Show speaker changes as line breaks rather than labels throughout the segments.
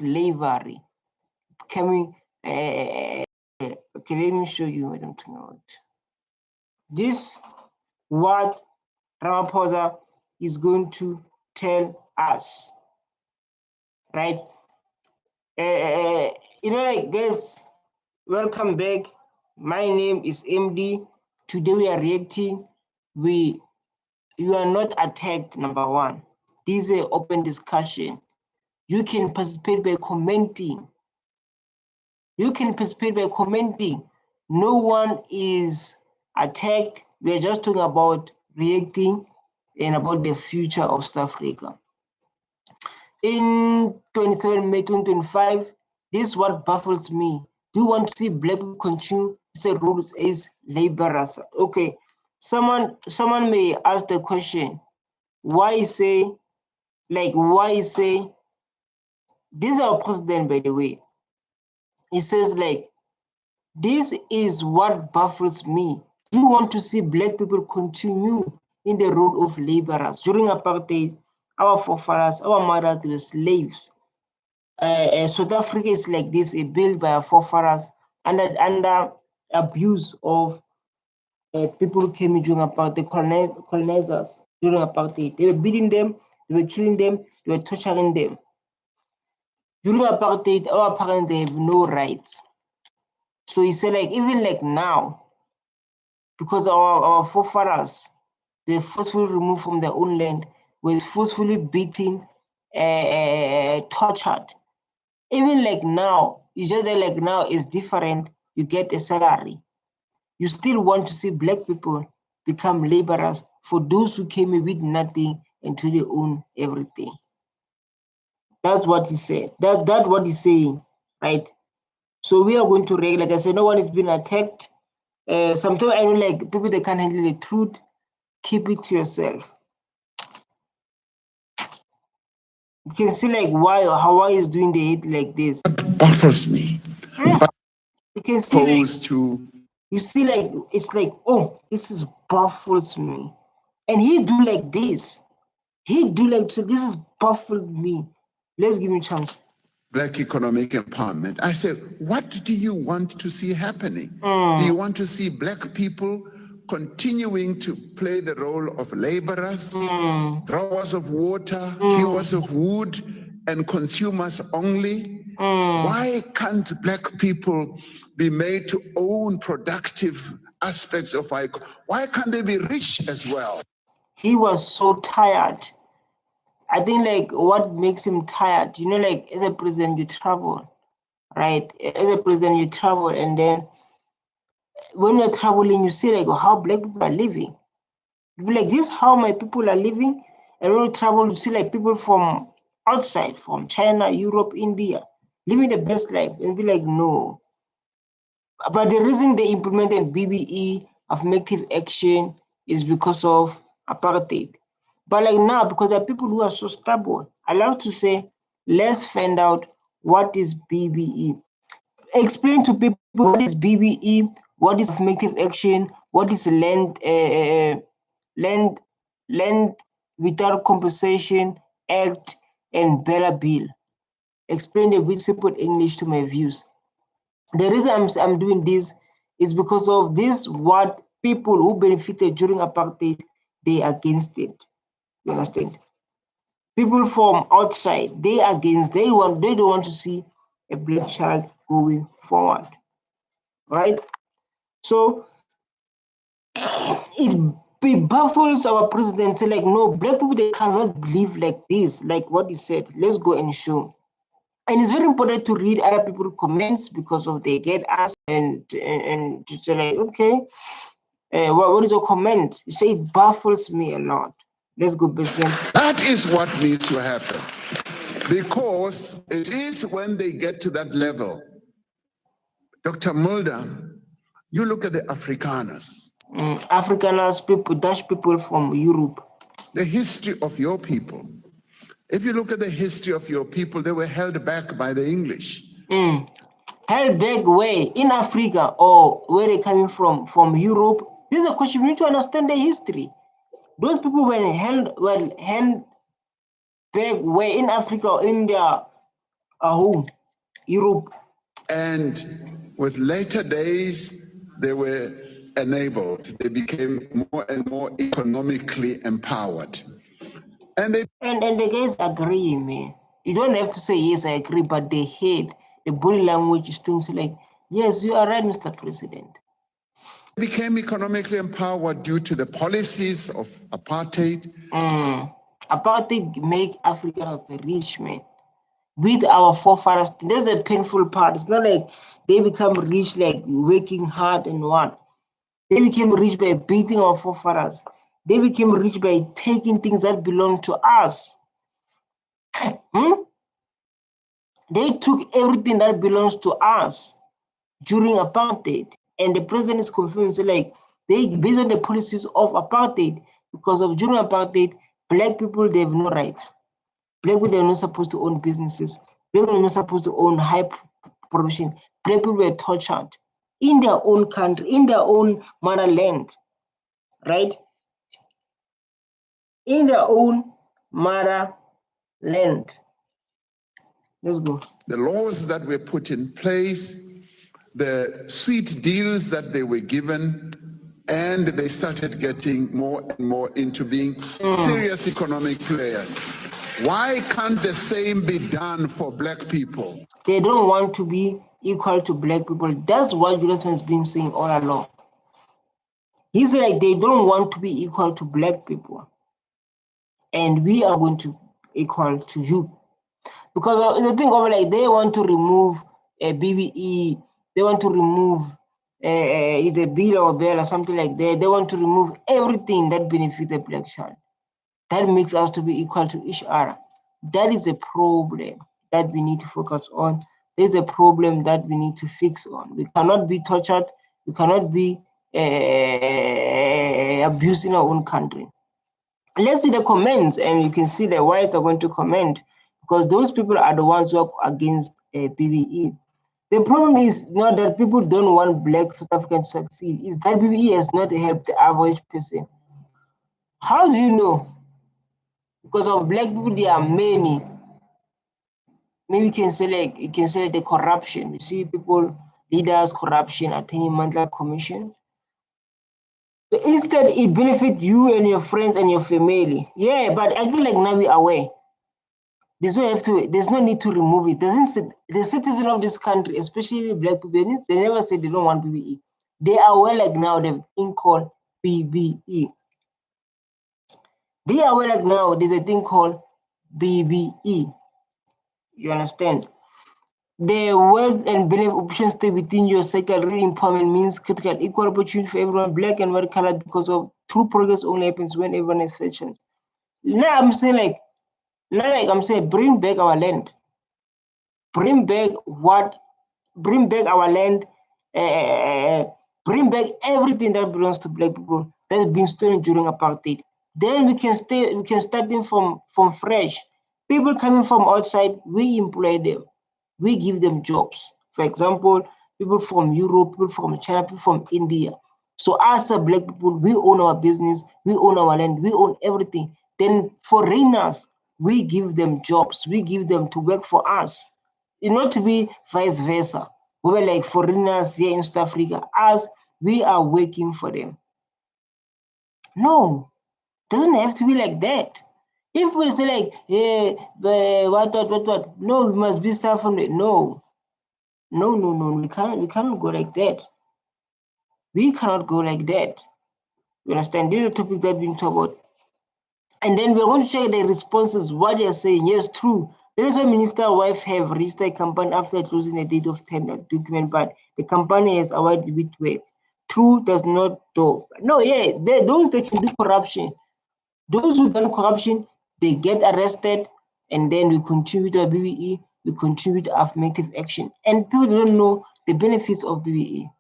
slavery. Coming, okay, let me show you what I'm talking about. This what Ramaphosa is going to tell us, right? Like guys, welcome back. My name is MD. Today we are reacting. You are not attacked, number one. This is an open discussion. You can participate by commenting. No one is attacked. We are just talking about reacting and about the future of South Africa. In 27 May 2025, this is what baffles me. Do you want to see black people continue to say rules as laborers? Okay, someone may ask the question, why say this is our president, by the way. He says this is what baffles me. Do you want to see black people continue in the role of laborers? During apartheid, our forefathers, our mothers were slaves. South Africa is like this, built by our forefathers under abuse of people who came during apartheid, colonizers during apartheid. They were beating them, they were killing them, they were torturing them. During apartheid, our parents, they have no rights. So he said, even now, because our forefathers, they forcefully removed from their own land, were forcefully beaten, tortured. Even now, it's just that now it's different. You get a salary. You still want to see black people become laborers for those who came in with nothing until they own everything. That's what he said. That's what he's saying, right? So we are going to react. Like I said, no one is being attacked. Sometimes I know people that can't handle the truth, keep it to yourself. You can see why Hawaii is doing the hate like this.
What baffles me.
You can see you see it's oh, this is baffles me. And he do like this. So this is baffled me. Let's give him a chance.
Black economic empowerment. I said, what do you want to see happening? Do you want to see black people continuing to play the role of laborers, drawers of water, hewers of wood, and consumers only? Why can't black people be made to own productive aspects of our economy? Why can't they be rich as well?
He was so tired. I think what makes him tired, as a president you travel, right? As a president you travel, and then when you're traveling you see how black people are living. You be this is how my people are living. And when you travel you see people from outside, from China, Europe, India, living the best life, and be no. But the reason they implemented BBE, affirmative action, is because of apartheid. But now, because there are people who are so stubborn, I love to say, let's find out what is BBE. Explain to people what is BBE, what is affirmative action, what is land without compensation act, and Bella Bill. Explain it with simple English to my views. The reason I'm doing this is because of this, what people who benefited during apartheid, they against it. You understand? People from outside, they don't want to see a black child going forward. Right? So it baffles our president, say no, black people, they cannot live like this, like what he said. Let's go and show. And it's very important to read other people's comments because they get asked and to say okay, what is your comment? You say it baffles me a lot. Let's go, President.
That is what needs to happen, because it is when they get to that level. Dr. Mulder, you look at the Afrikaners.
Afrikaners, people, Dutch people from Europe.
The history of your people. If you look at the history of your people, they were held back by the English.
Held back where? In Africa, or where they coming from? From Europe? This is a question. We need to understand the history. Those people were held back where? In Africa or in their home, Europe.
And with later days, they were enabled. They became more and more economically empowered. And they
And the guys agree, man. You don't have to say yes, I agree, but they hate the body language is doing so like, yes, you are right, Mr. President.
became economically empowered due to the policies of apartheid.
Apartheid make Africans the rich, man. With our forefathers, that's the painful part. It's not like they become rich like working hard and what. They became rich by beating our forefathers. They became rich by taking things that belong to us. They took everything that belongs to us during apartheid, and the president is confirming, so like they based on the policies of apartheid, because of during apartheid, black people they have no rights. Black people they're not supposed to own businesses. Black people are not supposed to own high profession. Black people were tortured in their own country, in their own motherland, right? In their own motherland. Let's go.
The laws that were put in place, the sweet deals that they were given, and they started getting more and more into being serious economic players. Why can't the same be done for black people?
They don't want to be equal to black people. That's what Julius has been saying all along. He's like they don't want to be equal to black people. And we are going to equal to you. Because the thing of like they want to remove a BBE, they want to remove it's a bill or bill or something like that. They want to remove everything that benefits the black child. That makes us to be equal to each other. That is a problem that we need to focus on. There's a problem that we need to fix on. We cannot be tortured. We cannot be abused in our own country. Let's see the comments, and you can see the whites are going to comment because those people are the ones who are against BBE. The problem is not that people don't want black South Africans to succeed. It's that BBE has not helped the average person. How do you know? Because of black people, there are many. Maybe you can say the corruption. You see people, leaders, corruption, attending monthly commission. But instead, it benefits you and your friends and your family. Yeah, but I feel like now we are aware. There's no need to remove it. The citizen of this country, especially black people, they never said they don't want BBE. They are aware like now they've thing called BBE. They are aware like now there's a thing called BBE. You understand? The wealth and benefit options stay within your cycle. Real empowerment means critical equal opportunity for everyone, black and white colored, because of true progress only happens when everyone has fair chance. Now I'm saying bring back our land. Bring back what? Bring back our land. Bring back everything that belongs to black people that has been stolen during apartheid. Then we can start them from fresh. People coming from outside, we employ them. We give them jobs. For example, people from Europe, people from China, people from India. So as a black people, we own our business, we own our land, we own everything. Then foreigners, we give them jobs, we give them to work for us. It not to be vice versa. We were like foreigners here in South Africa, as we are working for them. No, it doesn't have to be like that. If we say like, yeah, what, no, we must be stuff from it. No, we cannot go like that. We cannot go like that. You understand? This is a topic that we've been talking about. And then we're going to check the responses, what they're saying. Yes, true. That is why Minister wife have registered a company after closing the date of tender document, but the company has awarded with work. True does not do. No, yeah, those that can do corruption. Those who done corruption, they get arrested, and then we continue the BBE, we continue the affirmative action. And people don't know the benefits of BBE.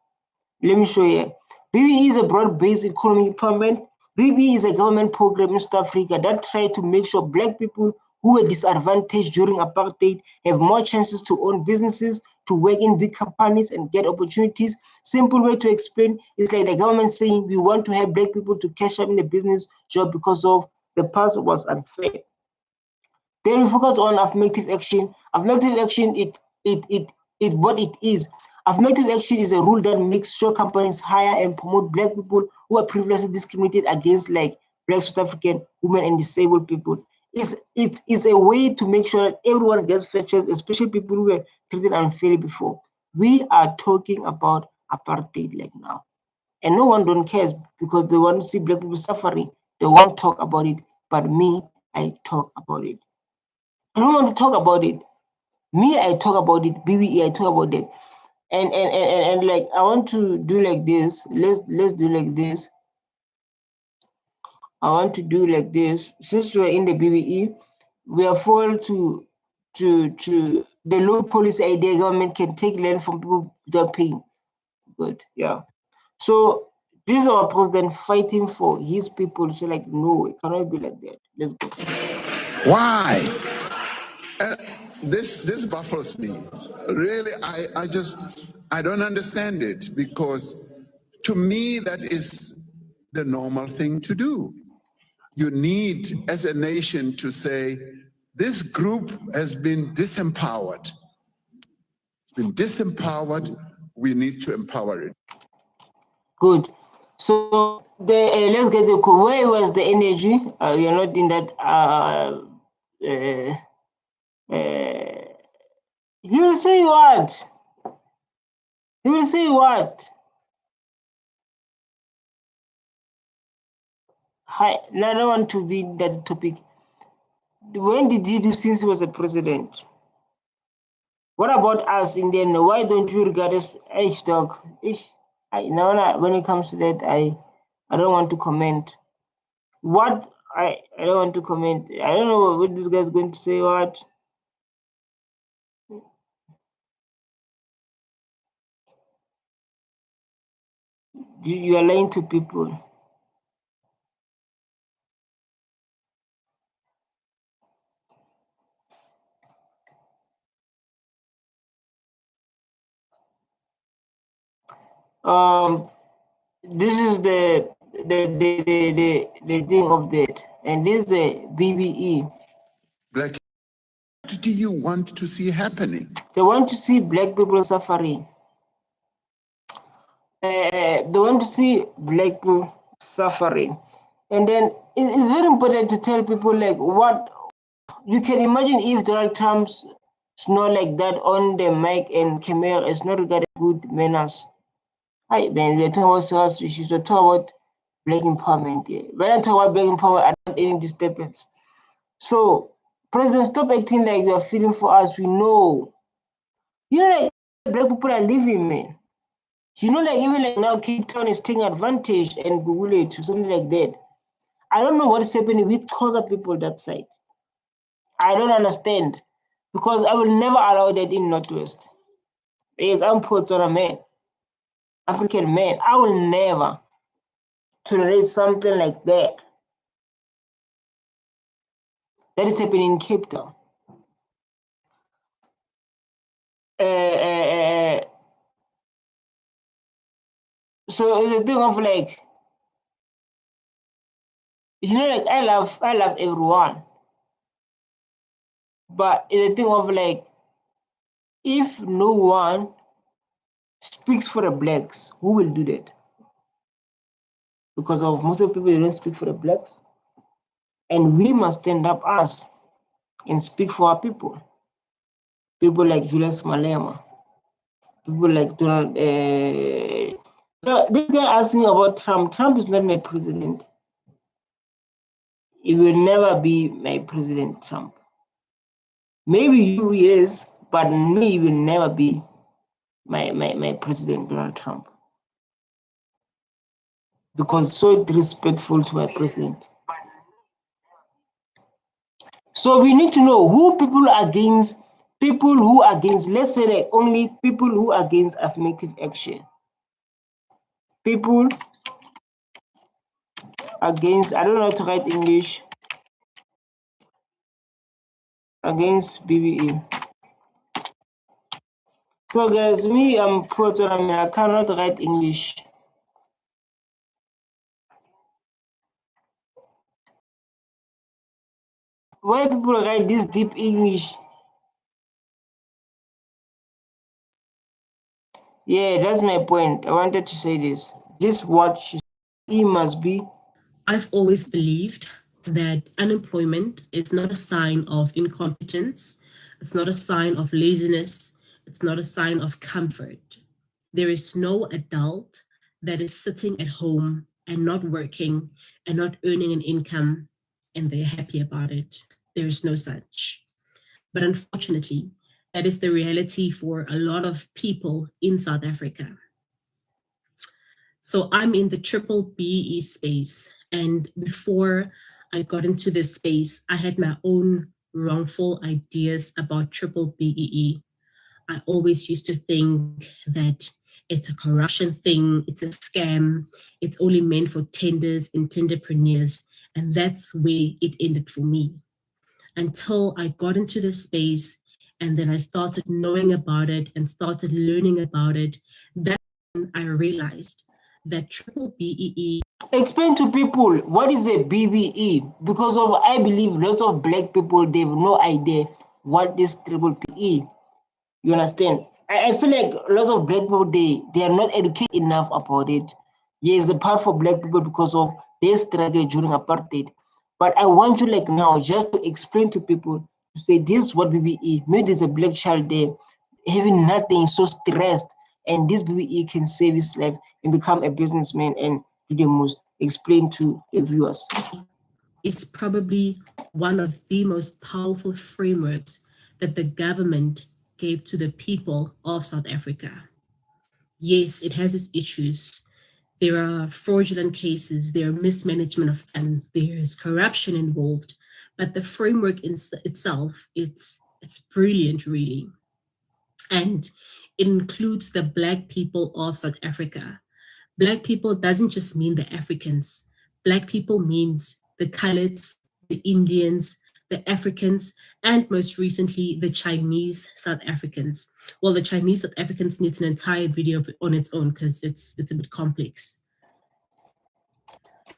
Let me show you. BBE is a broad-based economic empowerment. BBE is a government program in South Africa that tried to make sure black people who were disadvantaged during apartheid have more chances to own businesses, to work in big companies and get opportunities. Simple way to explain is like the government saying we want to have black people to cash up in the business job because of the past was unfair. Then we focus on affirmative action. Affirmative action, what it is. Affirmative action is a rule that makes sure companies hire and promote Black people who are previously discriminated against, like Black South African women and disabled people. It's a way to make sure that everyone gets fair chance, especially people who were treated unfairly before. We are talking about apartheid like now. And no one don't care because they want to see Black people suffering. They won't talk about it. But me, I talk about it. I don't want to talk about it. Me, I talk about it. BBE, I talk about it. And like I want to do like this. Let's do like this. I want to do like this. Since we're in the BBE, we are full to the low policy idea government can take land from people without paying. Good, yeah. So this is our president fighting for his people. So like, no, it cannot be like that. Let's go.
Why? This baffles me. Really, I don't understand it, because to me that is the normal thing to do. You need, as a nation, to say, this group has been disempowered. It's been disempowered. We need to empower it.
Good. So let's get the where was the energy? We are not in that. He will say what? He will say what? Hi, I don't want to be that topic. When did he do since he was a president? What about us Indian? Why don't you regard us as dog? Now when it comes to that, I don't want to comment. What I don't want to comment. I don't know what this guy's going to say. What? You are lying to people. This is the thing of that, and this is the BBE.
Black, what do you want to see happening?
They want to see Black people suffering. They want to see Black people suffering, and then it's very important to tell people like what you can imagine if Donald Trump's snore like that on the mic and camera is not regarded good manners. Right, then they're talking about us, we should talk about Black empowerment. Yeah. When I talk about Black empowerment, I don't any disturbance. So, President, stop acting like you are feeling for us. We know. You know, like Black people are living, man. You know, like even like now, Cape Town is taking advantage and Google it or something like that. I don't know what is happening with Xhosa people that side. I don't understand because I will never allow that in Northwest. Yes, I'm Potsdam man, African man. I will never tolerate something like that. That is happening in Cape Town. So the thing of like, you know, like I love everyone, but the thing of like, if no one speaks for the Blacks, who will do that? Because of most of the people, they don't speak for the Blacks, and we must stand up us and speak for our people. People like Julius Malema, people like Donald. This guy asking about Trump. Trump is not my president. He will never be my president, Trump. Maybe you, yes, but me will never be my president, Donald Trump. Because so disrespectful to my president. So we need to know who people against, let's say like only people who are against affirmative action. People against, I don't know how to write English, against BBE. So guys, me, I'm Proton, I cannot write English. why people write this deep English? Yeah, that's my point. I wanted to say this. This what he must be.
I've always believed that unemployment is not a sign of incompetence. It's not a sign of laziness. It's not a sign of comfort. There is no adult that is sitting at home and not working and not earning an income and they're happy about it. There is no such. But unfortunately, that is the reality for a lot of people in South Africa. So I'm in the triple BE space. And before I got into this space, I had my own wrongful ideas about triple BEE. I always used to think that it's a corruption thing, it's a scam, it's only meant for tenders and tenderpreneurs. And that's where it ended for me. Until I got into this space and then I started knowing about it and started learning about it, that's when I realized that triple BEE.
Explain to people what is a BBE, because of I believe lots of black people, they have no idea what is triple BE. You understand? I feel like lots of black people, they are not educated enough about it. Yes, a part for black people because of their struggle during apartheid. But I want you like now just to explain to people to say this is what BBE. Maybe there's a black child there having nothing, so stressed, and this BBE can save his life and become a businessman and do the most. Explain to the viewers.
It's probably one of the most powerful frameworks that the government gave to the people of South Africa. Yes, it has its issues. There are fraudulent cases, there are mismanagement of funds, there's corruption involved, but the framework in itself, it's brilliant, really. And it includes the Black people of South Africa. Black people doesn't just mean the Africans. Black people means the Coloureds, the Indians, the Africans, and most recently, the Chinese South Africans. Well, the Chinese South Africans needs an entire video on its own because it's a bit complex.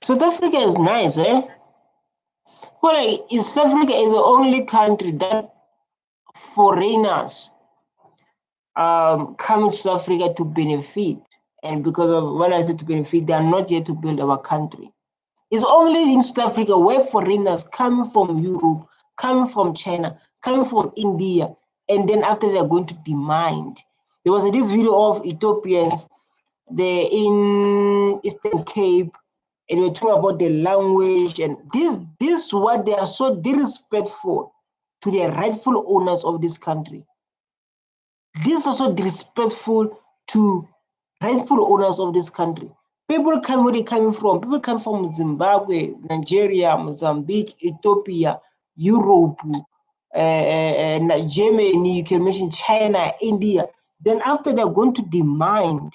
South Africa is nice, eh? Well, like, South Africa is the only country that foreigners come to South Africa to benefit. And because of when I say to benefit, they are not here to build our country. It's only in South Africa where foreigners coming from Europe, coming from China, coming from India, and then after they're going to demand. There was this video of Ethiopians, they're in Eastern Cape, and we're talking about the language, and this what they are so disrespectful to the rightful owners of this country. This is also disrespectful to rightful owners of this country. People come where they coming from. People come from Zimbabwe, Nigeria, Mozambique, Ethiopia, Europe, Germany, you can mention China, India. Then after they're going to demand.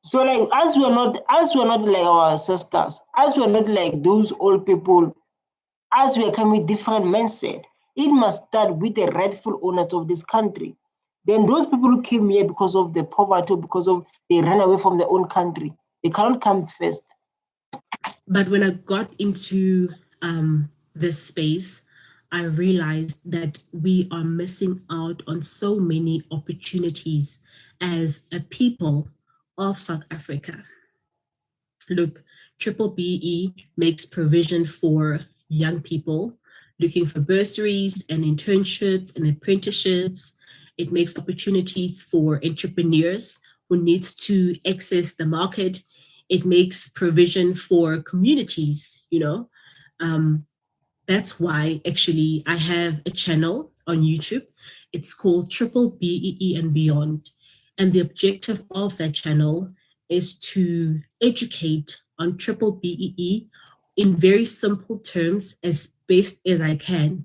So like as we're not like our ancestors, as we're not like those old people, as we are coming with different mindset, it must start with the rightful owners of this country. Then those people who came here because of the poverty, because of they ran away from their own country, they cannot come first.
But when I got into this space, I realized that we are missing out on so many opportunities as a people of South Africa. Look, Triple BE makes provision for young people looking for bursaries and internships and apprenticeships. It makes opportunities for entrepreneurs who needs to access the market. It makes provision for communities, you know. That's why actually I have a channel on YouTube. It's called Triple BEE and Beyond. And the objective of that channel is to educate on Triple BEE in very simple terms as best as I can.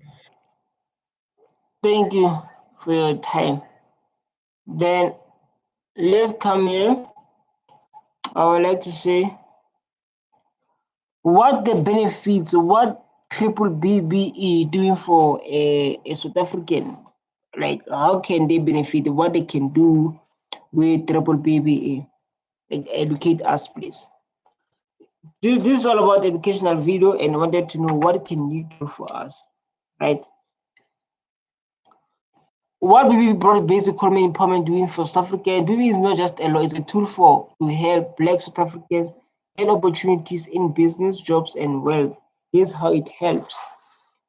Thank you for your time. Then let's come here. I would like to say what the benefits, what Triple BBE doing for a South African, like how can they benefit, what they can do with Triple BBE. Like, educate us, please. This is all about educational video, and I wanted to know what can you do for us. right? What BB brought basic economy empowerment doing for South Africa? BB is not just a law; it's a tool to help Black South Africans get opportunities in business, jobs, and wealth. Here's how it helps: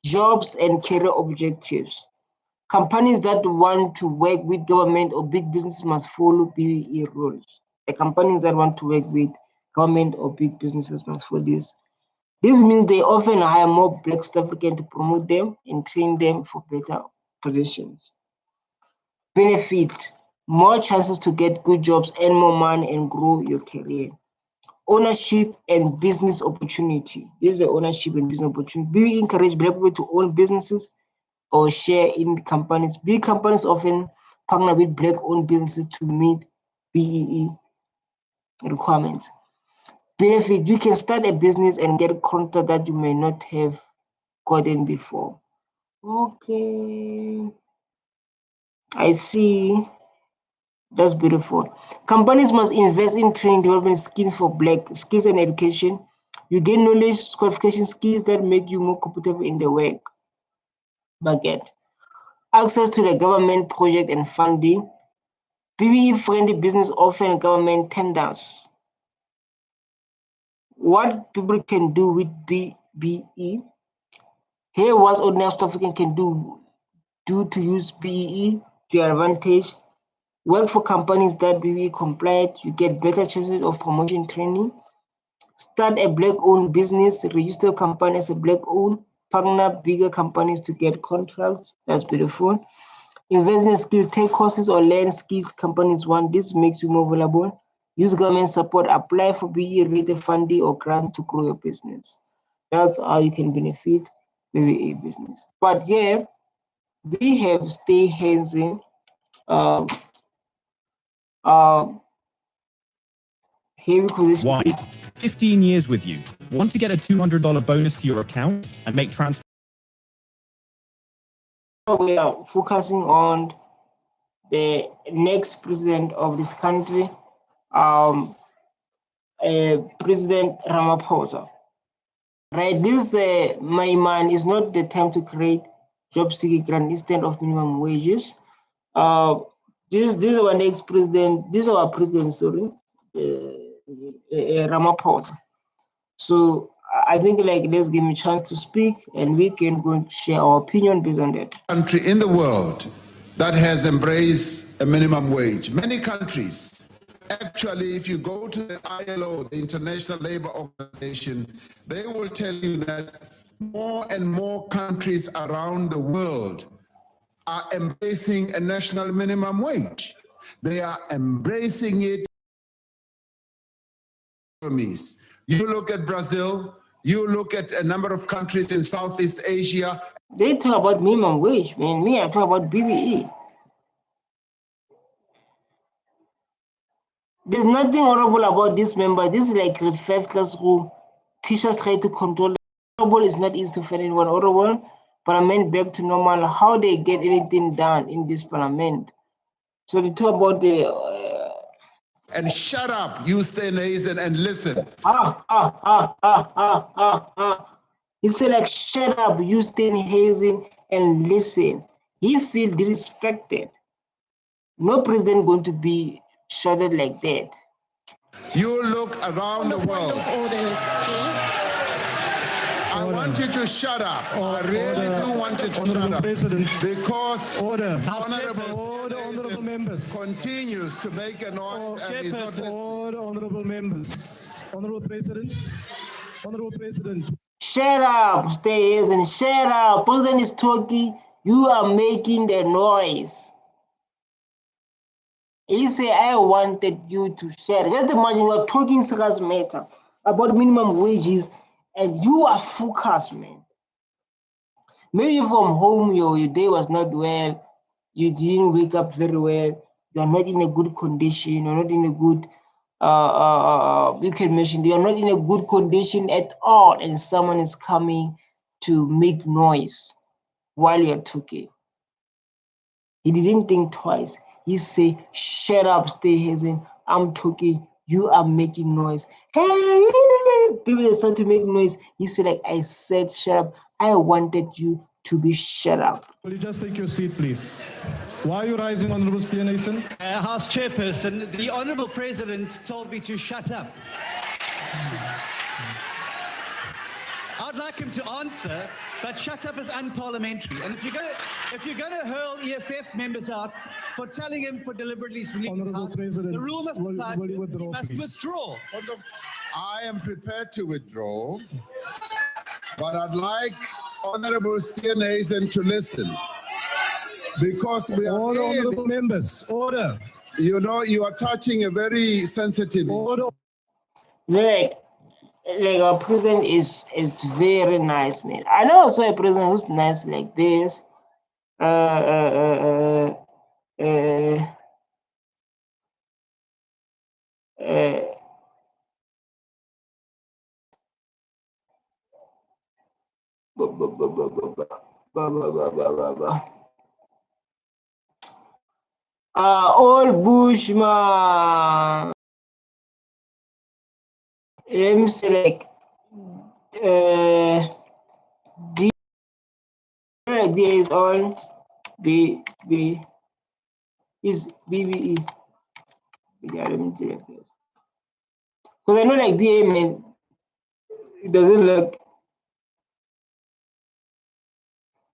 jobs and career objectives. Companies that want to work with government or big business must follow BBE rules. The companies that want to work with government or big businesses must follow this. This means they often hire more Black South Africans to promote them and train them for better positions. Benefit: more chances to get good jobs, earn more money, and grow your career. Ownership and business opportunity. This is the ownership and business opportunity. We encourage Black people to own businesses or share in companies. Big companies often partner with Black-owned businesses to meet BEE requirements. Benefit: you can start a business and get a contract that you may not have gotten before. Okay, I see. That's beautiful. Companies must invest in training development skills for Black skills and education. You gain knowledge, qualification skills that make you more competitive in the work market. Access to the government project and funding. BBE-friendly business often government tenders. What people can do with BBE. Here was ordinary South African can do to use BEE to your advantage. Work for companies that BBE compliant, you get better chances of promotion training. Start a Black-owned business, register a company as a Black-owned, partner bigger companies to get contracts. That's beautiful. Invest in skills, take courses or learn skills companies want. This makes you more valuable. Use government support, apply for BE-related funding or grant to grow your business. That's how you can benefit BBE business. But here, we have stay hands-in.
White, 15 years with you. Want to get a $200 bonus to your account and make transfer?
We are focusing on the next president of this country, President Ramaphosa. Right, this my man is not the time to create job seeking grant instead of minimum wages. This is our next president. This is our president, sorry, Ramaphosa. So I think let's give me a chance to speak, and we can go and share our opinion based on that.
Country in the world that has embraced a minimum wage. Many countries. Actually, if you go to the ILO, the International Labour Organization, they will tell you that more and more countries around the world are embracing a national minimum wage. They are embracing it. You look at Brazil, you look at a number of countries in Southeast Asia.
They talk about minimum wage, man. Me, I talk about BBE. There's nothing horrible about this member. This is like a 5th classroom. Teachers try to control. Horrible is not easy to find anyone horrible. Parliament back to normal. How they get anything done in this parliament? So they talk about the.
And shut up, you stay Nathan, and listen.
He said like, shut up, you stay hazing and listen. He feels disrespected. No president going to be shouted like that.
You look around the world. I want you to shut up. I really do want you to shut up.
President.
Because
honorable members
continues to make a noise and is not listening.
honorable members. Honorable President.
Shut up, stay and shut up. President is talking. You are making the noise. He said, I wanted you to share. Just imagine you are talking serious matter about minimum wages and you are focused, man. Maybe from home, your day was not well. You didn't wake up very well. You are not in a good condition. You're not in a good, you can mention, you're not in a good condition at all. And someone is coming to make noise while you're talking. He didn't think twice. He said, shut up, stay hesitant. I'm talking, you are making noise. Hey, people start to make noise. He said, like I said, shut up. I wanted you to be shut up.
Will you just take your seat, please? Why are you rising, Honorable Steenhuisen?
House Chairperson, the Honourable President told me to shut up. I'd like him to answer, but shut up is unparliamentary. And if you're going to hurl EFF members out for telling him for deliberately speaking,
Honourable President,
the rule must apply to
will you
him.
withdraw,
He must
please?
withdraw.
I am prepared to withdraw, but I'd like Honorable Steenhuisen to listen, because we are
Order,
here.
honourable members. Order.
You know, you are touching a very sensitive issue.
Order.
Like our president is very nice, man. I know also a president who's nice like this. Old Bushman. Let me say like D is on B is BBE. Yeah, let me check this. Because I know like DA man, it doesn't look.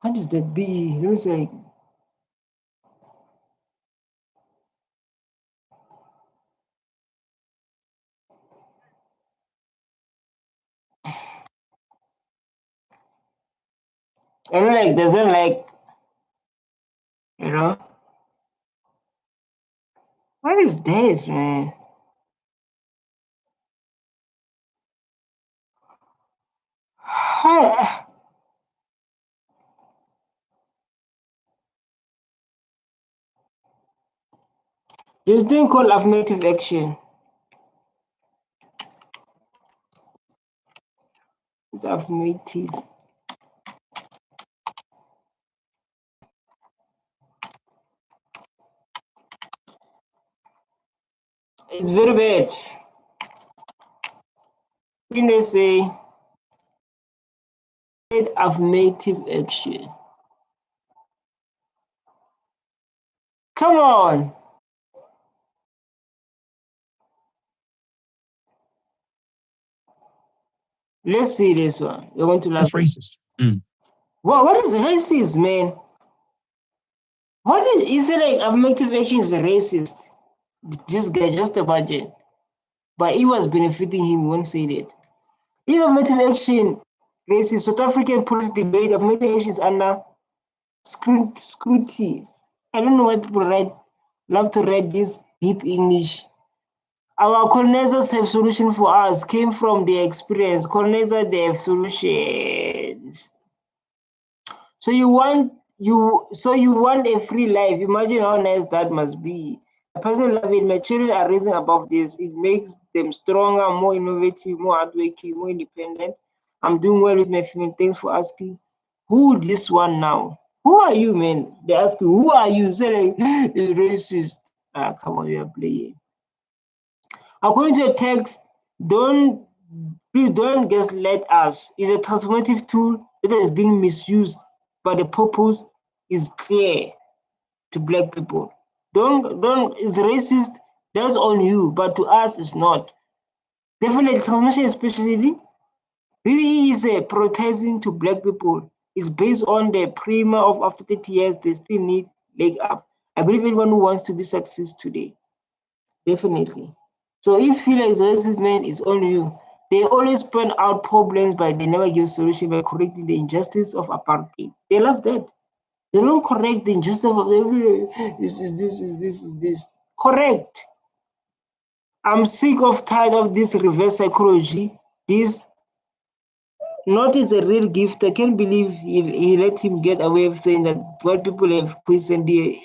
What is that B? Let me say. I know like doesn't like, you know. What is this, man? This thing called affirmative action. It's affirmative. It's very bad. When they say affirmative action. Come on. Let's see this one. You're going to laugh.
That's racist.
What is racist, man? What is it like affirmative action is racist? This guy just imagine. But it was benefiting him, won't say that. If affirmative action racist, South African policy debate, affirmative action is under scrutiny. I don't know why people love to write this deep English. Our colonizers have solution for us, came from their experience. Colonizers, they have solutions. So you want a free life. Imagine how nice that must be. A person love it. My children are raising above this. It makes them stronger, more innovative, more hardworking, more independent. I'm doing well with my family. Thanks for asking. Who this one now? Who are you, man? They ask you, who are you? Say like, it's racist. Come on, you're playing. According to the text, please don't gaslight us. It's a transformative tool that is being misused, but the purpose is clear to Black people. It's racist, that's on you, but to us it's not. Definitely, transformation especially, BBE is prioritizing to Black people. It's based on the prima of after 30 years, they still need leg up. I believe anyone who wants to be success today, definitely. So if you feel like racist, man, it's on you. They always point out problems, but they never give solution by correcting the injustice of apartheid. They love that. They don't correct the injustice of this. Correct. I'm sick of tired of this reverse psychology. This not is a real gift. I can't believe he let him get away with saying that white people have poisoned the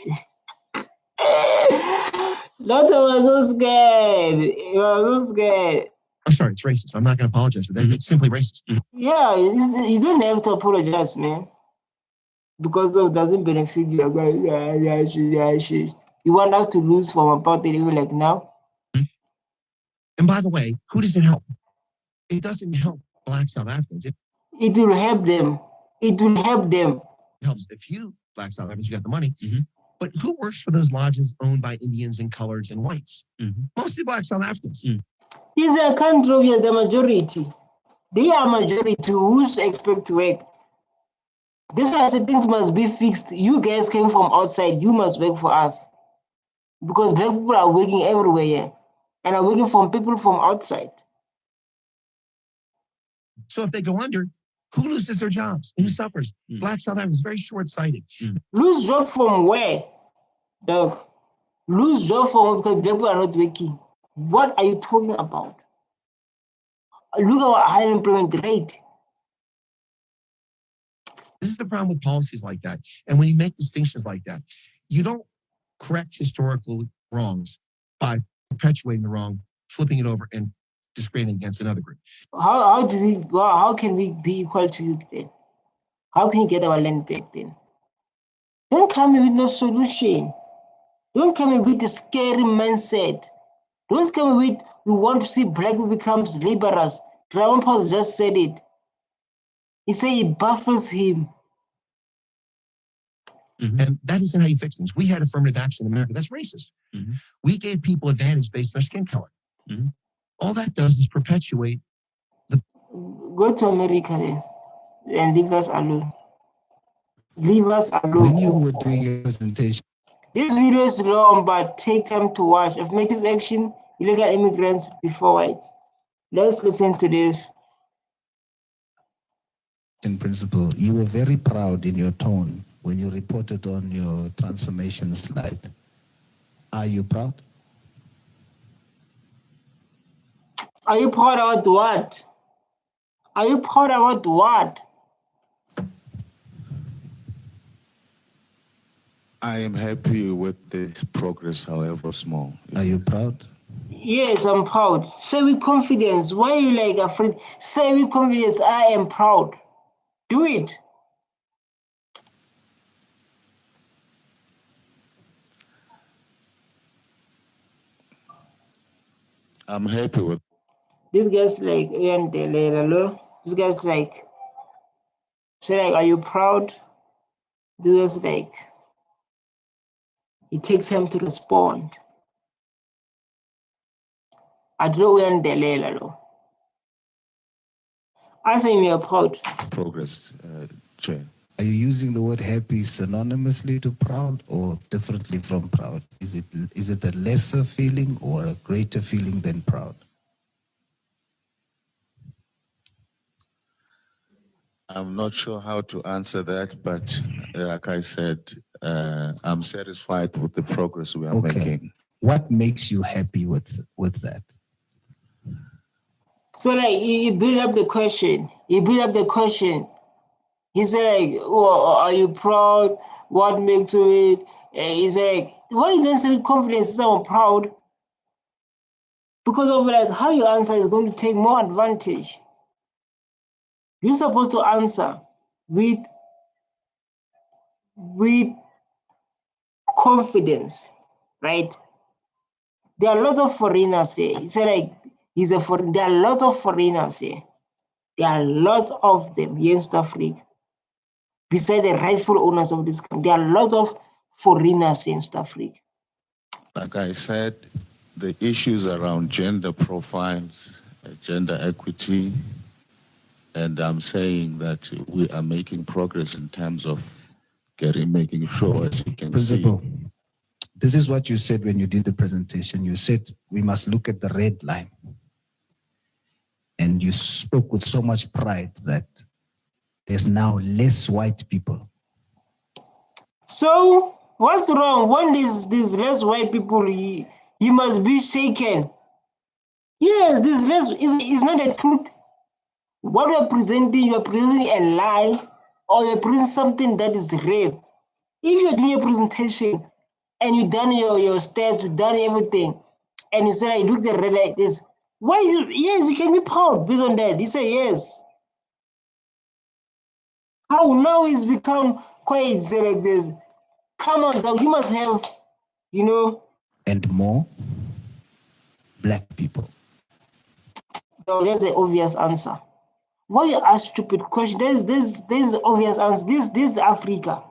Doctor was so scared. He was so scared.
I'm sorry, it's racist. I'm not going to apologize for that. It's simply racist.
Yeah, you don't have to apologize, man. Because it doesn't benefit you. You want us to lose from apartheid even like now?
And by the way, who does it help? It doesn't help Black South Africans.
It will help them. It will help them.
helps a few Black South Africans, you got the money. But who works for those lodges owned by Indians and coloreds and whites? Mostly Black South Africans.
Is a country where the majority. They are majority who's expect to work. This why I said things must be fixed. You guys came from outside, you must work for us. Because black people are working everywhere here and are working from people from outside.
So if they go under, who loses their jobs? Who suffers? Black South Africans, very short-sighted.
Lose job from where, dog? Lose job from because black people are not working. What are you talking about? Look at our high unemployment rate.
This is the problem with policies like that. And when you make distinctions like that, you don't correct historical wrongs by perpetuating the wrong, flipping it over, and discriminating against another group.
How can we be equal to you then? How can you get our land back then? Don't come in with no solution. Don't come in with the scary mindset. Don't come in with we want to see black people become laborers. Ramaphosa just said it. He said it baffles him.
And that isn't how you fix things. We had affirmative action in America. That's racist. We gave people advantage based on their skin color. All that does is perpetuate the...
Go to America then and leave us alone. Leave us alone.
When you were doing your presentation,
This video is long, but take time to watch. Affirmative action, illegal immigrants before whites. Let's listen to this.
in principle, you were very proud in your tone when you reported on your transformation slide. Are you proud?
Are you proud about what? Are you proud about what?
I am happy with this progress, however small.
Are you proud?
Yes, I'm proud. Say with confidence. Why are you like afraid? Say with confidence, I am proud. Do it.
I'm happy with.
This guy's like, this guy's like, say like, are you proud? This guy's like, it takes time to respond. I don't know. I say we are proud.
Progress, Chair.
Are you using the word happy synonymously to proud or differently from proud? Is it a lesser feeling or a greater feeling than proud?
I'm not sure how to answer that, but like I said, I'm satisfied with the progress we are making.
What makes you happy with that?
So like he built up the question. He said like, oh, are you proud? What makes you it? He's like, why you don't say with confidence? He said, I'm proud. Because of like how you answer is going to take more advantage. You're supposed to answer with confidence, right? There are lots of foreigners here. He said like there are lots of foreigners here. There are lots of them here in South Africa. Besides the rightful owners of this country, there are lots of foreigners in South Africa.
Like I said, the issues around gender profiles, gender equity, and I'm saying that we are making progress in terms of making sure, as you can
Principal,
see.
this is what you said when you did the presentation. You said we must look at the red line. And you spoke with so much pride that there's now less white people.
So what's wrong? When these less white people, you must be shaken. Yes, this less is not the truth. What you're presenting a lie, or you're presenting something that is real. If you're doing your presentation and you've done your stats, you've done everything, and you say like look the red like this, why yes, you can be proud based on that. You say yes. How now it's become quite like this. Come on, dog, you must have,
And more black people.
Dog, that's the obvious answer. Why you ask stupid questions? There's obvious answer. This is Africa.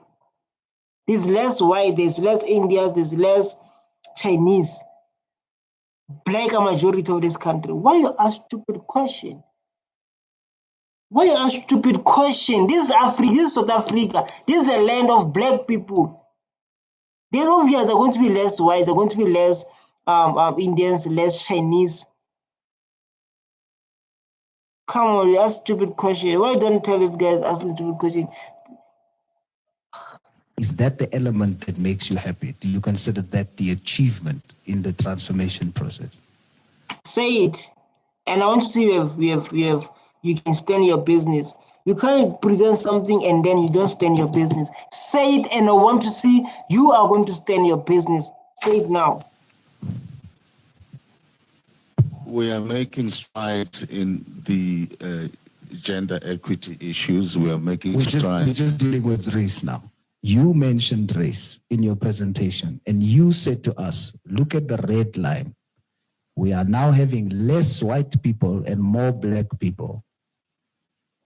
There's less white, there's less Indians, there's less Chinese. Black are majority of this country. Why you ask stupid question? Why you ask stupid question? This is Africa, this is South Africa. This is the land of black people. There's obvious there are going to be less white, there are going to be less Indians, less Chinese. Come on, you ask stupid question. Why don't tell these guys asking stupid question?
Is that the element that makes you happy? Do you consider that the achievement in the transformation process?
Say it. And I want to see you can stand your business. You can't present something and then you don't stand your business. Say it, and I want to see you are going to stand your business. Say it now.
We are making strides in the gender equity issues. We are making strides.
We're just dealing with race now. You mentioned race in your presentation, and you said to us, look at the red line. We are now having less white people and more black people.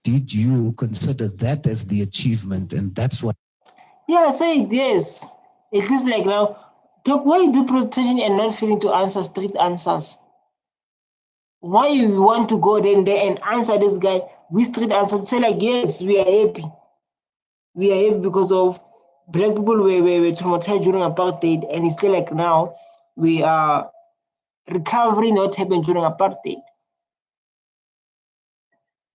Did you consider that as the achievement? And that's what...
Yeah, I say it, yes. It is like now, why you do presentation and not feeling to answer straight answers? Why you want to go there and answer this guy with straight answers? Say like, yes, we are happy. We are happy because of black people were traumatized during apartheid, and it's still like now we are recovering what happened during apartheid.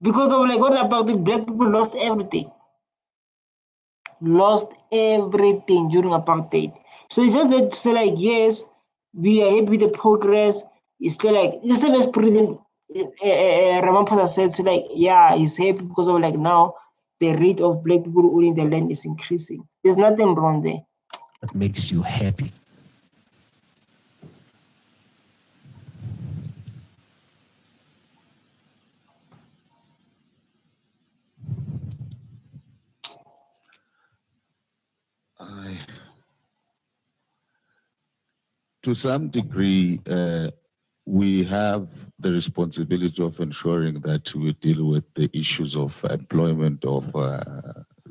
Because of like what apartheid, black people lost everything. Lost everything during apartheid. So it's just that to say like, yes, we are happy with the progress. It's still like, the same as President Ramaphosa said, so like, yeah, he's happy because of like now the rate of black people owning the land is increasing. There's nothing wrong there.
What makes you happy?
To some degree, we have the responsibility of ensuring that we deal with the issues of employment of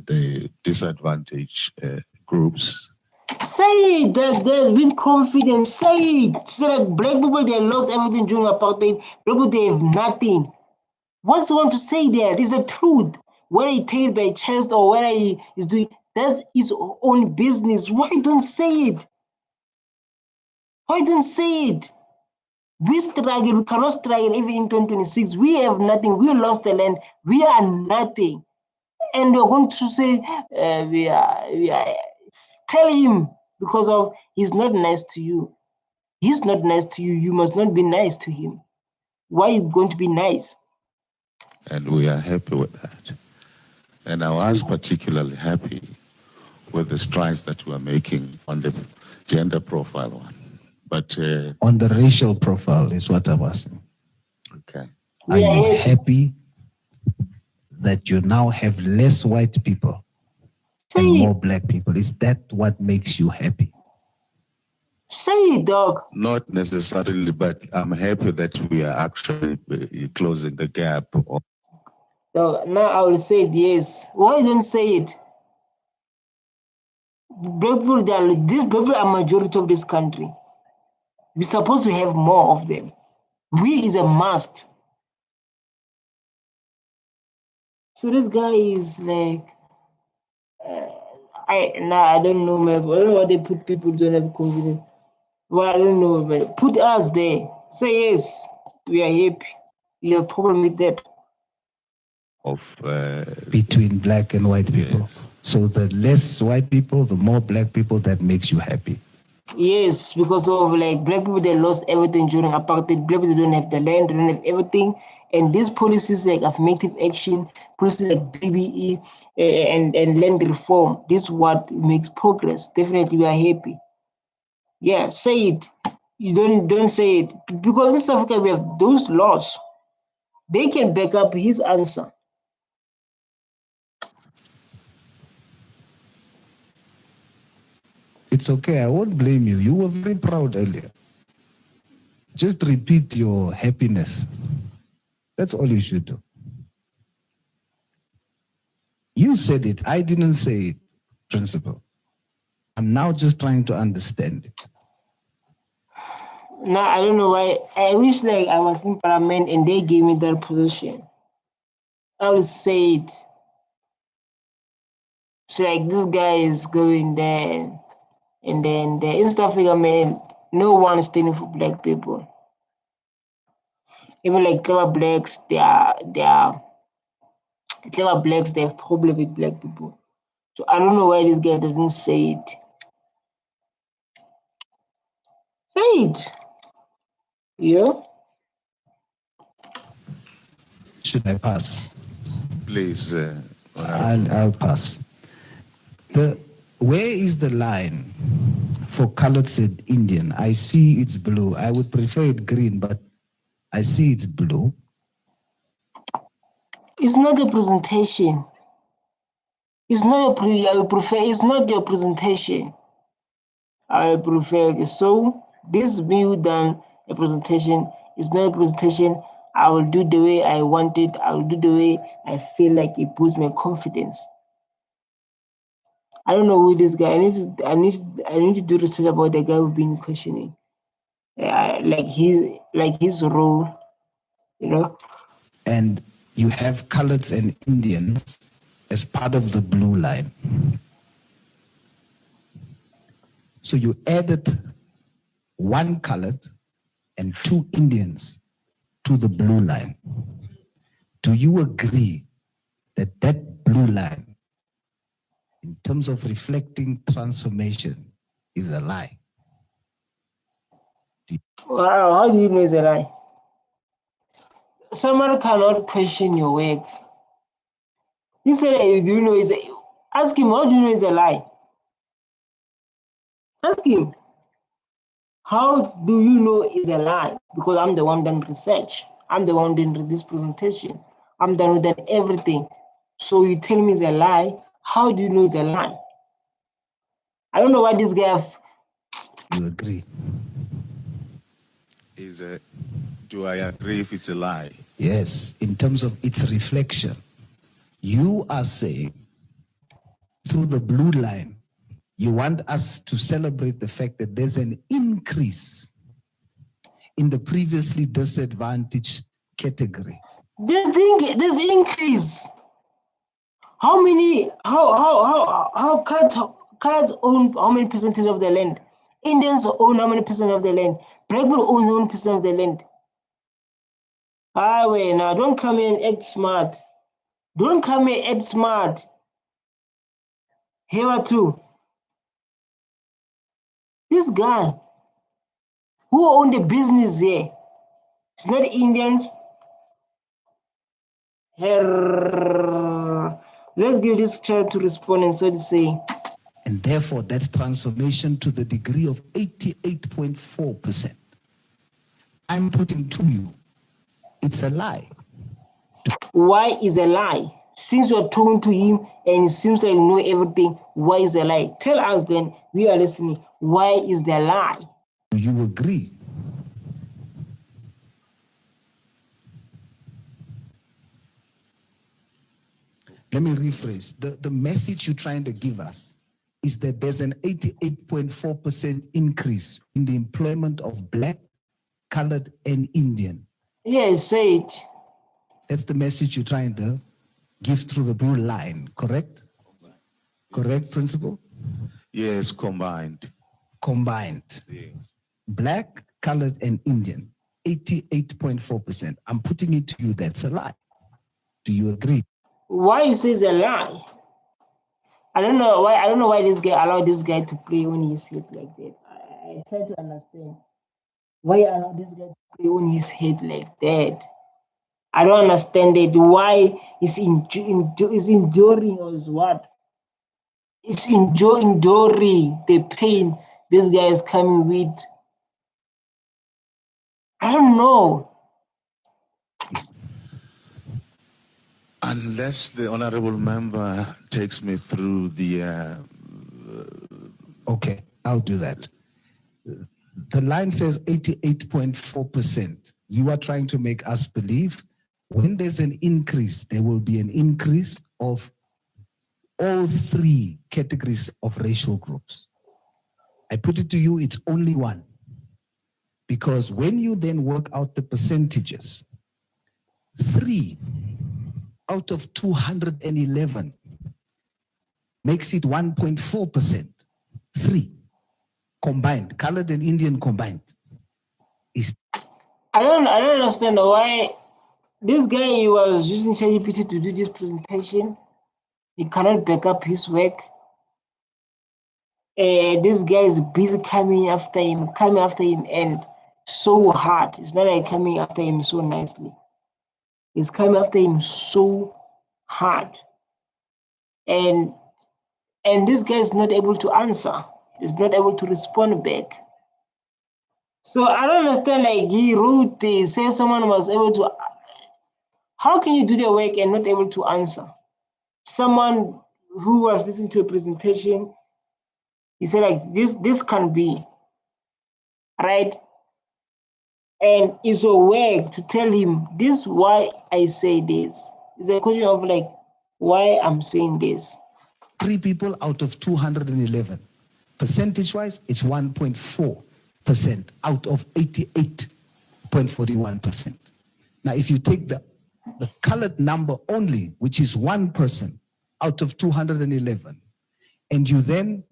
the disadvantaged groups.
Say it, that with confidence, say it. So like black people, they lost everything during apartheid. Black people, they have nothing. What you want to say there is the truth. Whether he take it by chest or whether he is doing, that's his own business. Why don't say it? Why don't say it? We struggle, we cannot struggle even in 2026. We have nothing, we lost the land, we are nothing. And we're going to say, we are, tell him because of he's not nice to you. He's not nice to you, you must not be nice to him. Why are you going to be nice?
And we are happy with that. And I was particularly happy with the strides that we are making on the gender profile one. But
on the racial profile is what I'm asking.
Okay.
Are you happy that you now have less white people and more black people? Is that what makes you happy?
Say it, dog.
Not necessarily, but I'm happy that we are actually closing the gap.
Dog, now I will say it, yes. Why don't say it? Black people, these people are majority of this country. We're supposed to have more of them. We is a must. So this guy is like, I don't know, man. I don't know why they put people who don't have confidence. Well, I don't know, but put us there. Say yes, we are happy. You have problem with that.
Between black and white people.
Yes.
So the less white people, the more black people, that makes you happy.
Yes, because of like black people, they lost everything during apartheid. Black people don't have the land, they don't have everything. And these policies like affirmative action, policies like BBE and land reform, this is what makes progress. Definitely we are happy. Yeah, say it. You don't say it. Because in South Africa we have those laws. They can back up his answer.
It's okay, I won't blame you. You were very proud earlier. Just repeat your happiness. That's all you should do. You said it. I didn't say it, Principal. I'm now just trying to understand it.
No, I don't know why. I wish like I was in parliament and they gave me that position. I would say it. So like this guy is going there, and then the East Africa man, no one is standing for black people. Even like clever blacks, they are clever blacks. They have problem with black people. So I don't know why this guy doesn't say it. Say it. Yeah.
Should I pass?
Please,
I'll pass. Where is the line for colored and Indian? I see it's blue. I would prefer it green, but I see it's blue.
It's not a presentation. It's not I prefer. It's not your presentation. I prefer. So this view done a presentation is not a presentation. I will do the way I want it. I will do the way I feel like it boosts my confidence. I don't know who this guy. I need to do research about the guy who's been questioning. Like his role, you know.
And you have coloreds and Indians as part of the blue line. So you added one colored and two Indians to the blue line. Do you agree that that blue line, in terms of reflecting transformation, is a lie?
Wow, how do you know it's a lie? Someone cannot question your work. You say that you do know it's a, ask him, how do you know it's a lie? Ask him, how do you know it's a lie? Because I'm the one done research. I'm the one doing this presentation. I'm the one done everything. So you tell me it's a lie. How do you know it's a lie? I don't know why this guy.
You agree?
Do I agree if it's a lie?
Yes, in terms of its reflection. You are saying, through the blue line, you want us to celebrate the fact that there's an increase in the previously disadvantaged category.
There's increase. How many? How coloreds own how many percentage of the land? Indians own how many percent of the land? Black people own how many percent of the land? Wait, now don't come here and act smart. Don't come here and act smart. Here too. This guy who owned the business here, it's not Indians. Let's give this child to respond and so to say.
And therefore, that's transformation to the degree of 88.4%. I'm putting to you, it's a lie.
Why is a lie? Since you're talking to him and it seems like you know everything, why is a lie? Tell us then, we are listening. Why is the lie?
Do you agree? Let me rephrase. The message you're trying to give us is that there's an 88.4% increase in the employment of Black, colored, and Indian.
Yes, say it.
That's the message you're trying to give through the blue line, correct? Correct, Principal?
Yes, combined.
Combined.
Yes.
Black, colored, and Indian, 88.4%. I'm putting it to you, that's a lie. Do you agree?
Why you say it's a lie? I don't know why this guy allowed this guy to play on his head like that. I try to understand why you allow this guy to play on his head like that. I don't understand it. Why is enduring or is what? It's enduring the pain this guy is coming with. I don't know.
Unless the honorable member takes me through the...
Okay, I'll do that. The line says 88.4%. You are trying to make us believe when there's an increase, there will be an increase of all three categories of racial groups. I put it to you, it's only one. Because when you then work out the percentages, 3 out of 211 makes it 1.4%. 3 combined, colored and Indian combined.
I don't understand why this guy, he was using ChatGPT to do this presentation. He cannot back up his work. This guy is busy coming after him, and so hard. It's not like coming after him so nicely. He's coming after him so hard. And this guy is not able to answer. He's not able to respond back. So I don't understand, like he wrote this, say someone was able to, how can you do the work and not able to answer? Someone who was listening to a presentation, he said like this can be, right? And it's a work to tell him this why I say this. It's a question of like why I'm saying this.
3 people out of 211. Percentage-wise, it's 1.4% out of 88.41%. Now, if you take the colored number only, which is 1 person out of 211, and you then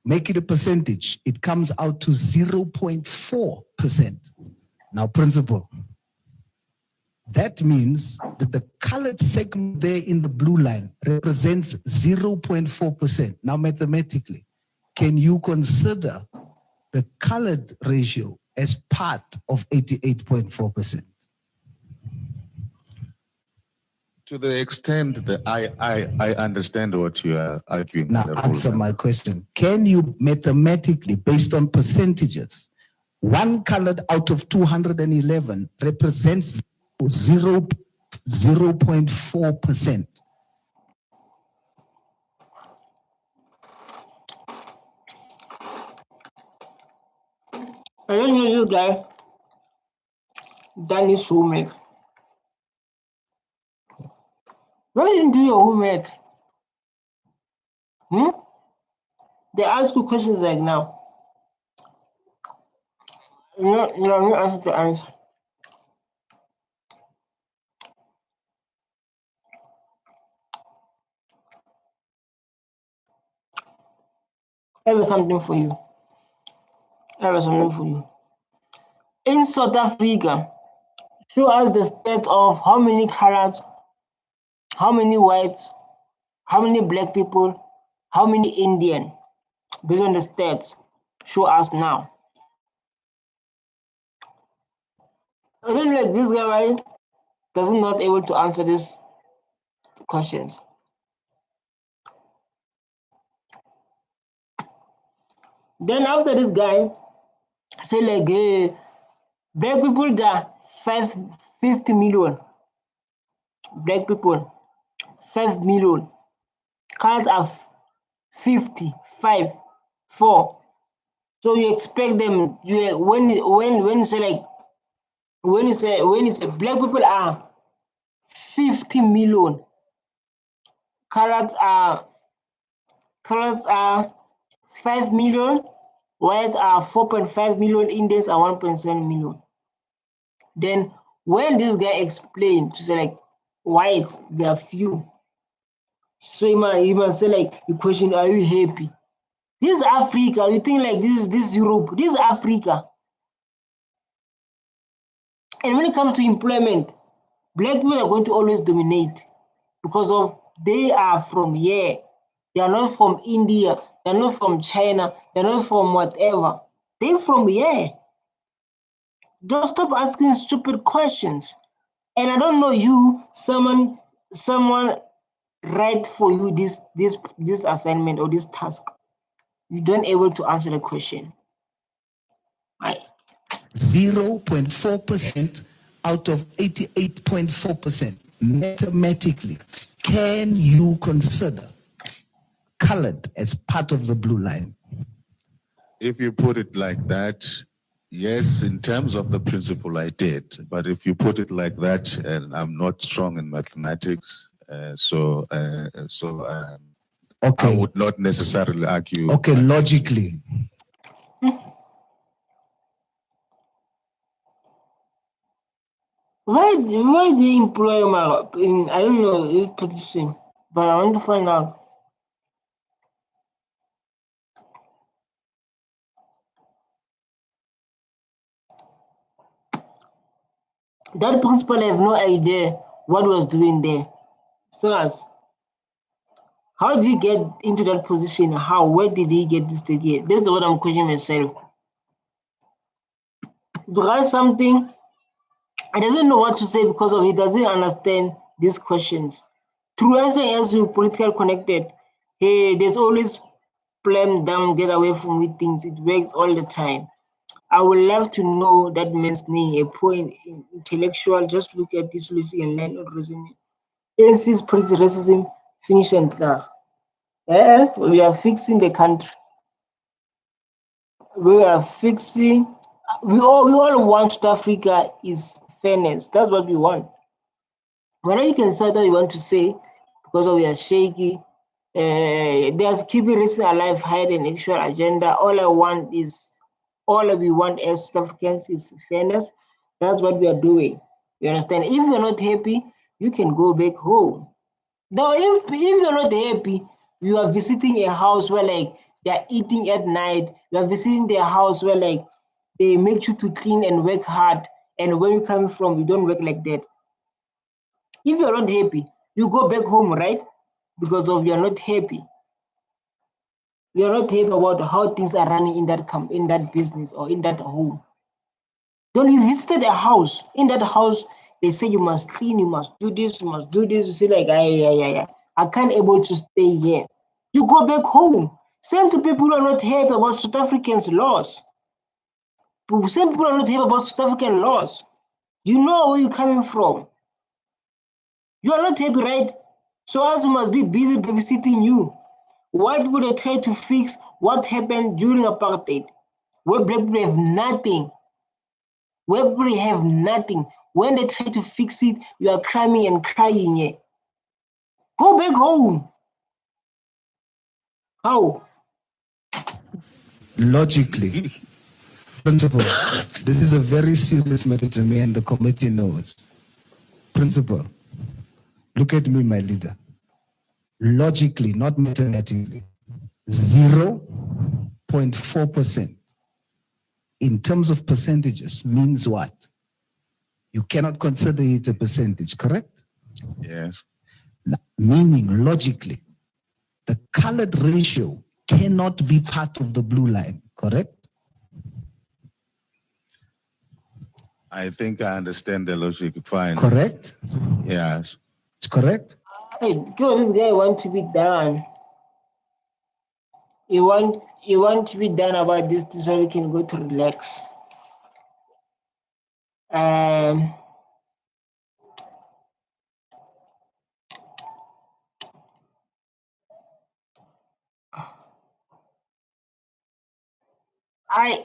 make it a percentage, it comes out to 0.4%. Now, principal, that means that the colored segment there in the blue line represents 0.4%. Now, mathematically, can you consider the colored ratio as part of 88.4%?
To the extent that I understand what you are arguing.
Now, answer my question. Can you mathematically, based on percentages, 1 colored out of 211 represents 0.4%?
I don't know you guy done his homework. Why didn't do your homework? They ask you questions like now. You don't answer the answer. I have something for you. In South Africa, show us the state of how many colors, how many whites, how many black people, how many Indian, based on the stats. Show us now. I don't like this guy doesn't not able to answer these questions. Then after this guy say like black people there 50 million. Black people 5 million. Colors are 55, 4. So you expect them when you say like when you say black people are 50 million. Colors are 5 million. Whites are 4.5 million, Indians are 1.7 million. Then when this guy explained to say like whites, there are few. So he must say like the question, are you happy? This is Africa. You think like this is Europe. This is Africa. And when it comes to employment, black people are going to always dominate because of they are from here. They are not from India. They're not from China. They're not from whatever. They're from here. Just stop asking stupid questions. And I don't know you, someone write for you this assignment or this task. You don't able to answer the question. Right.
0.4% out of 88.4%. Mathematically, can you consider colored as part of the blue line?
If you put it like that, yes, in terms of the principle, I did. But if you put it like that, and I'm not strong in mathematics, so I would not necessarily argue.
Okay, logically.
Why do you employ in, I don't know, this position, but I want to find out. That principal have no idea what was doing there. So how did he get into that position? How? Where did he get this degree? This is what I'm questioning myself. To write something, I doesn't know what to say because of he doesn't understand these questions. Through as you political connected, hey, there's always plan down, get away from with things. It works all the time. I would love to know that man's name, a poor intellectual. Just look at this logic and line of reasoning. ANC's racism, finish and clear. We are fixing the country. We are fixing. We all want South Africa is fairness. That's what we want. Whenever you can say that you want to say, because we are shaky, there's keeping racism alive, hide an actual agenda. All we want as South Africans is fairness. That's what we are doing. You understand? If you're not happy, you can go back home. Now, if you're not happy, you are visiting a house where like they're eating at night, you are visiting their house where like they make you to clean and work hard, and where you come from, you don't work like that. If you're not happy, you go back home, right? Because of you're not happy. You're not happy about how things are running in that business or in that home. When you visited a house, in that house, they say you must clean, you must do this, you must do this. You say like, I can't able to stay here. You go back home. Same to people who are not happy about South Africans' laws. Some people are not happy about South African laws. You know where you're coming from. You are not happy, right? So us must be busy babysitting you. What would they try to fix what happened during apartheid? Where black people have nothing. Where people have nothing. When they try to fix it, you are crying and crying. Yeah. Go back home. How?
Logically, principal, this is a very serious matter to me and the committee knows. Principal, look at me, my leader. Logically, not mathematically, 0.4% in terms of percentages means what? You cannot consider it a percentage, correct?
Yes.
Meaning, logically, the colored ratio cannot be part of the blue line, correct?
I think I understand the logic fine.
Correct?
Yes.
It's correct?
Hey, God, this guy want to be done. You want to be done about this so we can go to relax.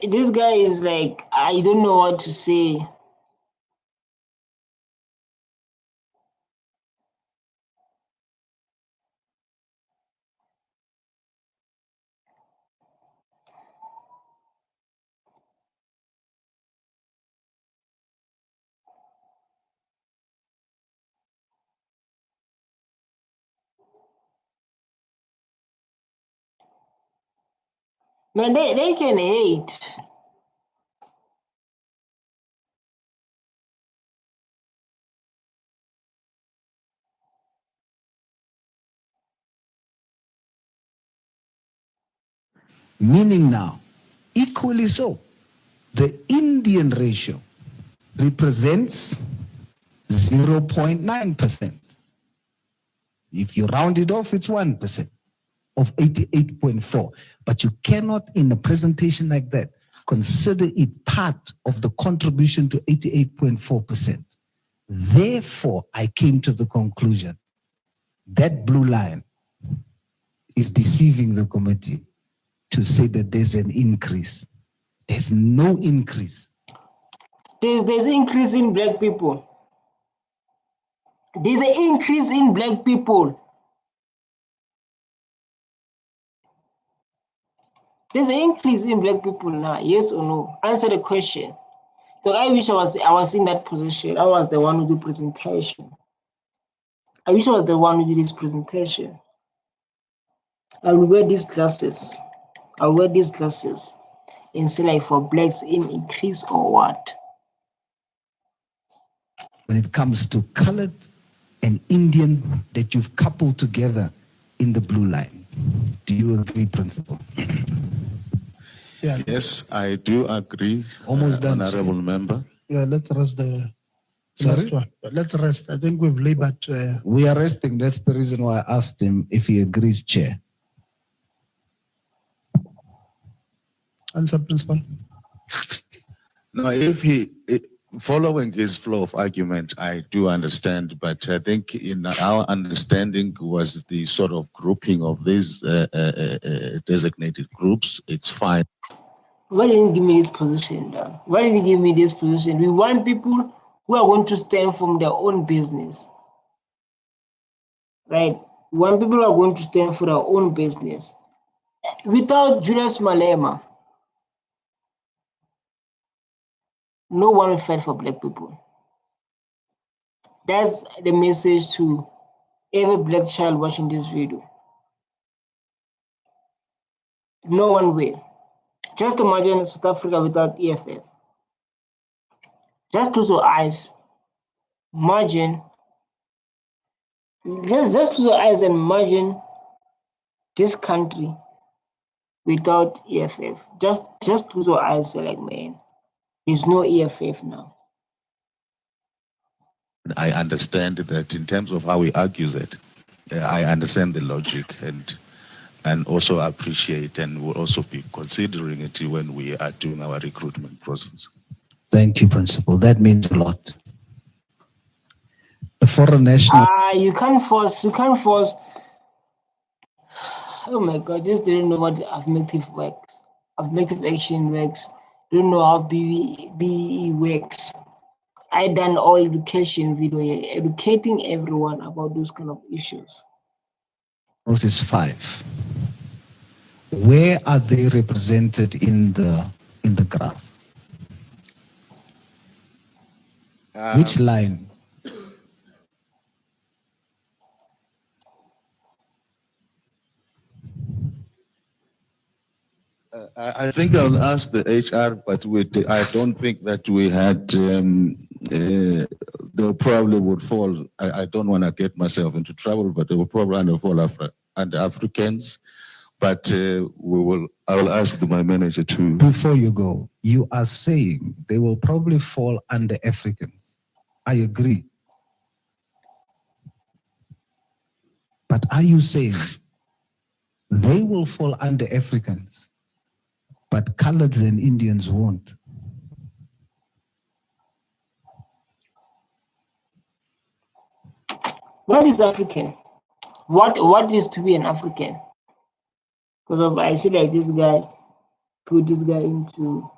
This guy is like, I don't know what to say. Man, they can hate.
Meaning now, equally so, the Indian ratio represents 0.9%. If you round it off, it's 1% of 88.4. But you cannot, in a presentation like that, consider it part of the contribution to 88.4%. Therefore, I came to the conclusion that blue line is deceiving the committee to say that there's an increase. There's no increase.
There's increase in black people. There's an increase in black people. There's an increase in black people now, yes or no? Answer the question. So I wish I was in that position. I was the one who do presentation. I wish I was the one who did this presentation. I will wear these glasses. I'll wear these glasses and say like for blacks in increase or what?
When it comes to colored and Indian that you've coupled together in the blue line. Do you agree, Principal?
Yeah. Yes, I do agree,
Almost done,
Honorable Member.
Yeah, let's rest the
Sorry?
last one. Let's rest. I think we've labored.
We are resting. That's the reason why I asked him if he agrees, Chair.
Answer, Principal.
No, following his flow of argument, I do understand, but I think in our understanding was the sort of grouping of these designated groups. It's fine.
Why didn't you give me this position, though? Why didn't you give me this position? We want people who are going to stand from their own business, right? We want people who are going to stand for their own business. Without Julius Malema, no one will fight for black people. That's the message to every black child watching this video. No one will. Just imagine South Africa without EFF. Just close your eyes. Imagine. Just close your eyes and imagine this country without EFF. Just close your eyes, like, man, there's no EFF now.
I understand that in terms of how he argues it, I understand the logic and also appreciate and will also be considering it when we are doing our recruitment process.
Thank you, Principal. That means a lot. The foreign national.
You can't force. Oh my God, just didn't know what affirmative works. Affirmative action works. Don't know how BE works. I done all education video, educating everyone about those kind of issues.
Notice 5. Where are they represented in the graph? Which line?
I think I'll ask the HR, but I don't think that we had, they probably would fall, I don't want to get myself into trouble, but they will probably fall under Africans, but I will ask my manager to.
Before you go, you are saying they will probably fall under Africans. I agree. But are you saying they will fall under Africans, but coloreds and Indians won't?
What is African? What is to be an African? Because I see like this guy put this guy into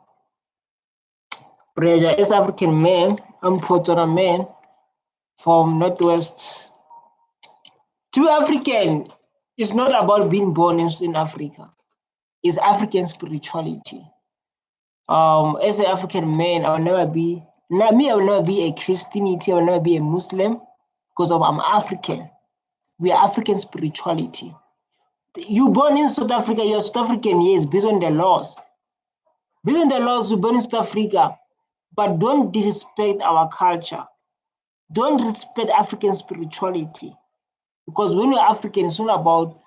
pressure. As African man, I'm Potara man from Northwest. To be African is not about being born in Africa. It's African spirituality. As an African man, I will never be a Christianity, I will never be a Muslim because I'm African. We are African spirituality. You born in South Africa, you're South African, yes, based on the laws. Based on the laws, you born in South Africa, but don't disrespect our culture. Don't respect African spirituality. Because when you're African, it's not about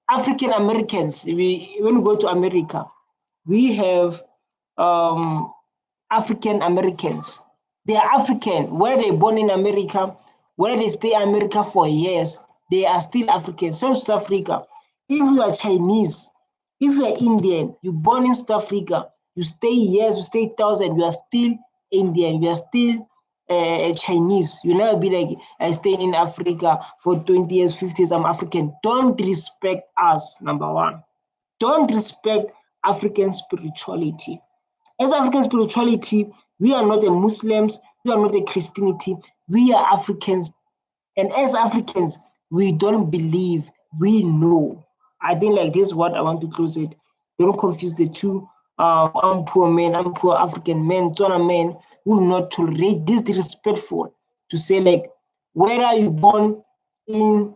African Americans. When we go to America, we have African Americans. They are African. Whether they're born in America, whether they stay in America for years, they are still African. Same South Africa. If you are Chinese, if you are Indian, you're born in South Africa, you stay years, you stay 1,000, you are still Indian, you are still Chinese. You never be like, I stayed in Africa for 20 years, 50 years, I'm African. Don't respect us, number one. Don't respect African spirituality. As African spirituality, we are not a Muslims, we are not a Christianity, we are Africans. And as Africans, we don't believe, we know I think like this is what I want to close it. Don't confuse the two. I'm poor man, I'm poor African man, Tswana man will not tolerate this disrespectful to say like, where are you born in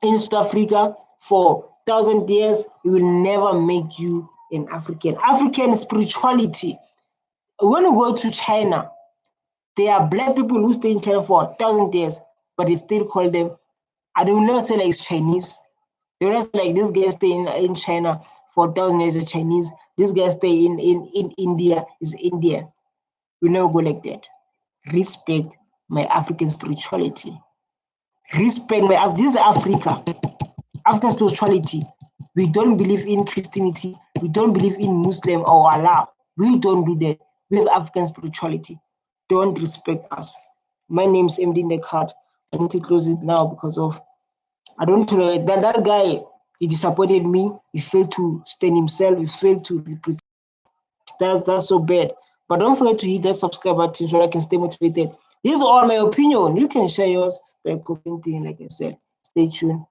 South Africa for 1,000 years, it will never make you an African. African spirituality. When you go to China, there are black people who stay in China for 1,000 years, but they still call them, I will never say like it's Chinese. They will say like this guy stay in China for 1,000 years is Chinese. This guy stay in India is Indian. We never go like that. Respect my African spirituality. Respect my, this is Africa. African spirituality. We don't believe in Christianity. We don't believe in Muslim or Allah. We don't do that. We have African spirituality. Don't respect us. My name is MD Neckard. I need to close it now because of, I don't know, that guy, he disappointed me. He failed to stand himself. He failed to represent. That's so bad. But don't forget to hit that subscribe button so I can stay motivated. These are all my opinion. You can share yours by commenting, like I said. Stay tuned.